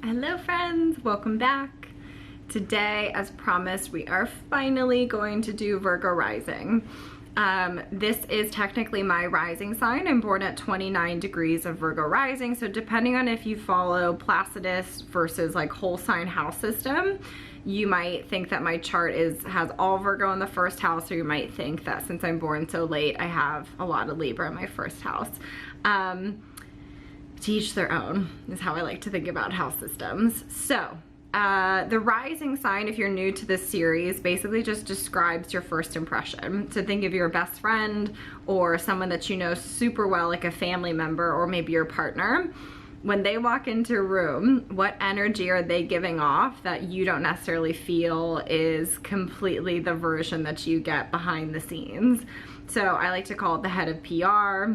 Hello friends, welcome back. Today, as promised, we are finally going to do Virgo Rising. This is technically my rising sign. I'm born at 29 degrees of Virgo Rising, so depending on if you follow Placidus versus like whole sign house system, you might think that my chart has all Virgo in the first house, or you might think that since I'm born so late, I have a lot of Libra in my first house. To each their own is how I like to think about house systems. So the rising sign, if you're new to this series, basically just describes your first impression. So think of your best friend or someone that you know super well, like a family member or maybe your partner. When they walk into a room, what energy are they giving off that you don't necessarily feel is completely the version that you get behind the scenes? So I like to call it the head of PR.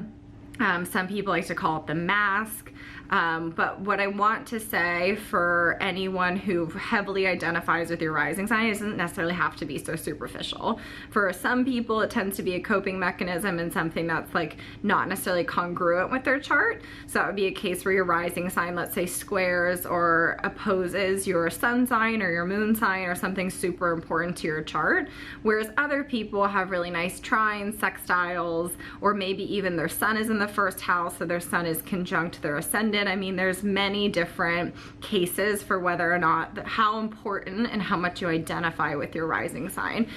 Some people like to call it the mask. But what I want to say for anyone who heavily identifies with your rising sign, it doesn't necessarily have to be so superficial. For some people, it tends to be a coping mechanism and something that's like not necessarily congruent with their chart. So that would be a case where your rising sign, let's say, squares or opposes your sun sign or your moon sign or something super important to your chart. Whereas other people have really nice trines, sextiles, or maybe even their sun is in the first house, so their sun is conjunct their ascendant. I mean, there's many different cases for whether or not, how important and how much you identify with your rising sign.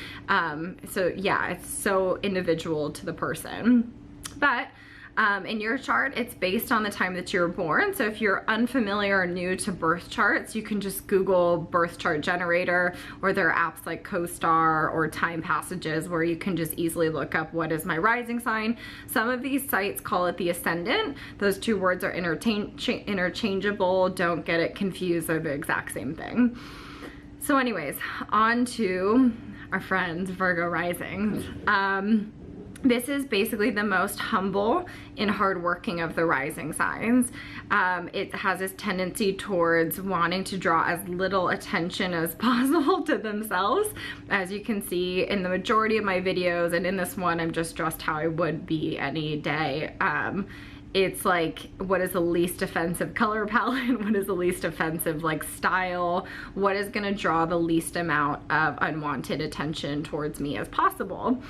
So yeah, it's so individual to the person. But in your chart, it's based on the time that you were born. So if you're unfamiliar or new to birth charts, you can just Google birth chart generator, or there are apps like CoStar or Time Passages where you can just easily look up what is my rising sign. Some of these sites call it the ascendant. Those two words are interchangeable. Don't get it confused. They're the exact same thing. So anyways, on to our friends, Virgo risings. This is basically the most humble and hardworking of the rising signs. It has this tendency towards wanting to draw as little attention as possible to themselves. As you can see in the majority of my videos, and in this one, I'm just dressed how I would be any day. It's like, what is the least offensive color palette? What is the least offensive like style? What is gonna draw the least amount of unwanted attention towards me as possible?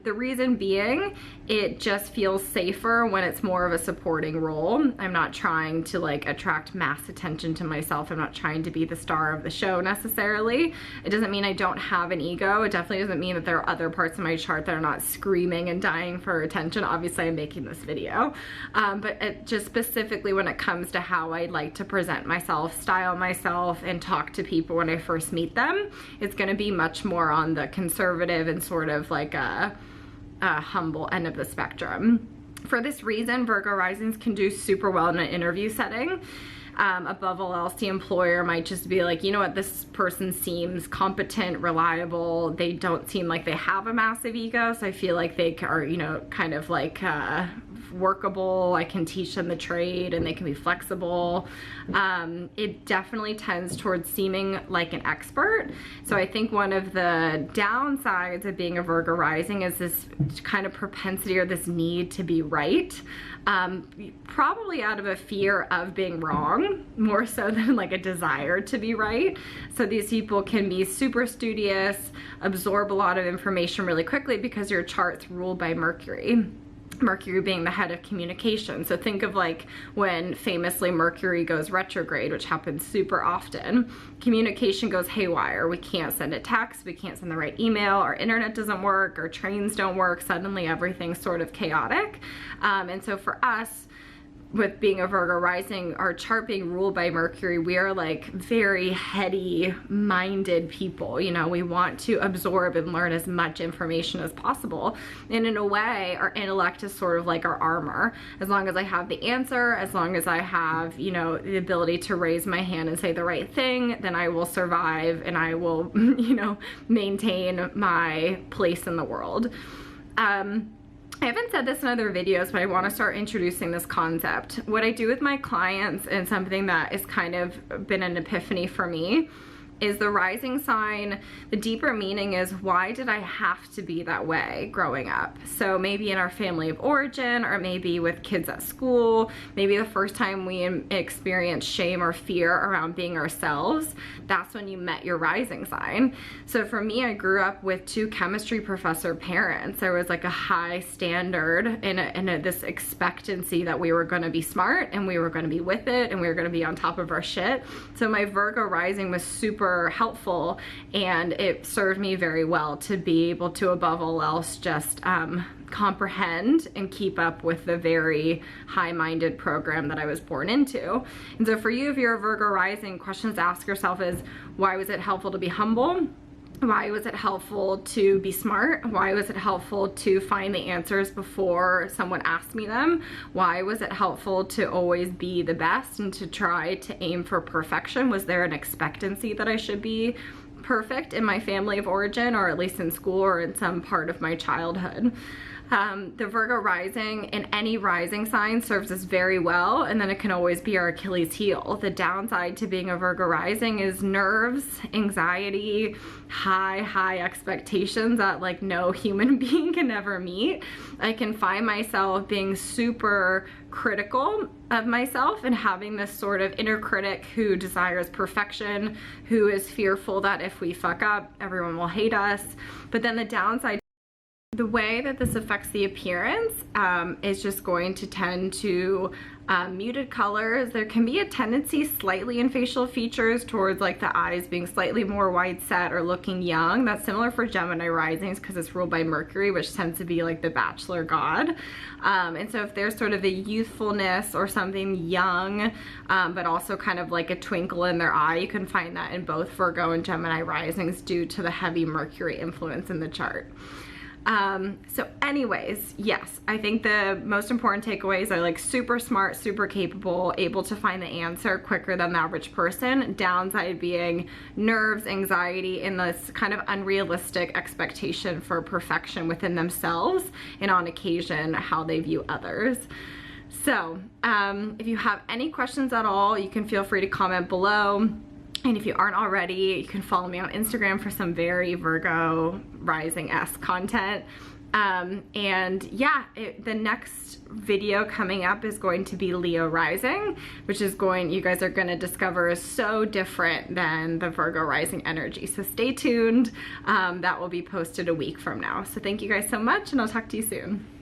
The reason being, it just feels safer when it's more of a supporting role. I'm not trying to like attract mass attention to myself. I'm not trying to be the star of the show necessarily. It doesn't mean I don't have an ego. It definitely doesn't mean that there are other parts of my chart that are not screaming and dying for attention. Obviously, I'm making this video. But it just specifically when it comes to how I like to present myself, style myself, and talk to people when I first meet them, it's gonna be much more on the conservative and sort of like a humble end of the spectrum. For this reason, Virgo risings can do super well in an interview setting. Above all else, the employer might just be like, you know what, this person seems competent, reliable. They don't seem like they have a massive ego, so I feel like they are, you know, kind of like workable. I can teach them the trade and they can be flexible. It definitely tends towards seeming like an expert. So I think one of the downsides of being a Virgo rising is this kind of propensity or this need to be right. Probably out of a fear of being wrong, more so than like a desire to be right. So these people can be super studious, absorb a lot of information really quickly because your chart's ruled by Mercury. Mercury being the head of communication. So think of like when famously Mercury goes retrograde, which happens super often. Communication goes haywire. We can't send a text, we can't send the right email, our internet doesn't work, our trains don't work, suddenly everything's sort of chaotic. And so for us, with being a Virgo rising, our chart being ruled by Mercury, we are like very heady minded people. You know, we want to absorb and learn as much information as possible. And in a way, our intellect is sort of like our armor. As long as I have the answer, as long as I have, you know, the ability to raise my hand and say the right thing, then I will survive and I will, you know, maintain my place in the world. I haven't said this in other videos, but I want to start introducing this concept. What I do with my clients, and something that is kind of been an epiphany for me, is the rising sign. The deeper meaning is, why did I have to be that way growing up? So maybe in our family of origin, or maybe with kids at school, maybe the first time we experienced shame or fear around being ourselves, that's when you met your rising sign. So for me, I grew up with 2 chemistry professor parents. There was like a high standard and this expectancy that we were going to be smart and we were going to be with it and we were going to be on top of our shit. So my Virgo rising was super helpful, and it served me very well to be able to, above all else, just comprehend and keep up with the very high-minded program that I was born into. And so for you, if you're a Virgo rising, questions to ask yourself is, why was it helpful to be humble? Why was it helpful to be smart? Why was it helpful to find the answers before someone asked me them? Why was it helpful to always be the best and to try to aim for perfection? Was there an expectancy that I should be perfect in my family of origin, or at least in school or in some part of my childhood? The Virgo rising in any rising sign serves us very well, and then it can always be our Achilles heel. The downside to being a Virgo rising is nerves, anxiety, high expectations that like no human being can ever meet. I can find myself being super critical of myself and having this sort of inner critic who desires perfection, who is fearful that if we fuck up, everyone will hate us. But then the downside, the way that this affects the appearance is just going to tend to muted colors. There can be a tendency slightly in facial features towards like the eyes being slightly more wide set or looking young. That's similar for Gemini risings because it's ruled by Mercury, which tends to be like the bachelor god. And so if there's sort of a youthfulness or something young, but also kind of like a twinkle in their eye, you can find that in both Virgo and Gemini risings due to the heavy Mercury influence in the chart. So anyways, yes, I think the most important takeaways are like super smart, super capable, able to find the answer quicker than the average person. Downside being nerves, anxiety, and this kind of unrealistic expectation for perfection within themselves, and on occasion, how they view others. So, if you have any questions at all, you can feel free to comment below. And if you aren't already, you can follow me on Instagram for some very Virgo rising-esque content. And yeah, the next video coming up is going to be Leo rising, which is you guys are going to discover is so different than the Virgo rising energy. So stay tuned. That will be posted a week from now. So thank you guys so much, and I'll talk to you soon.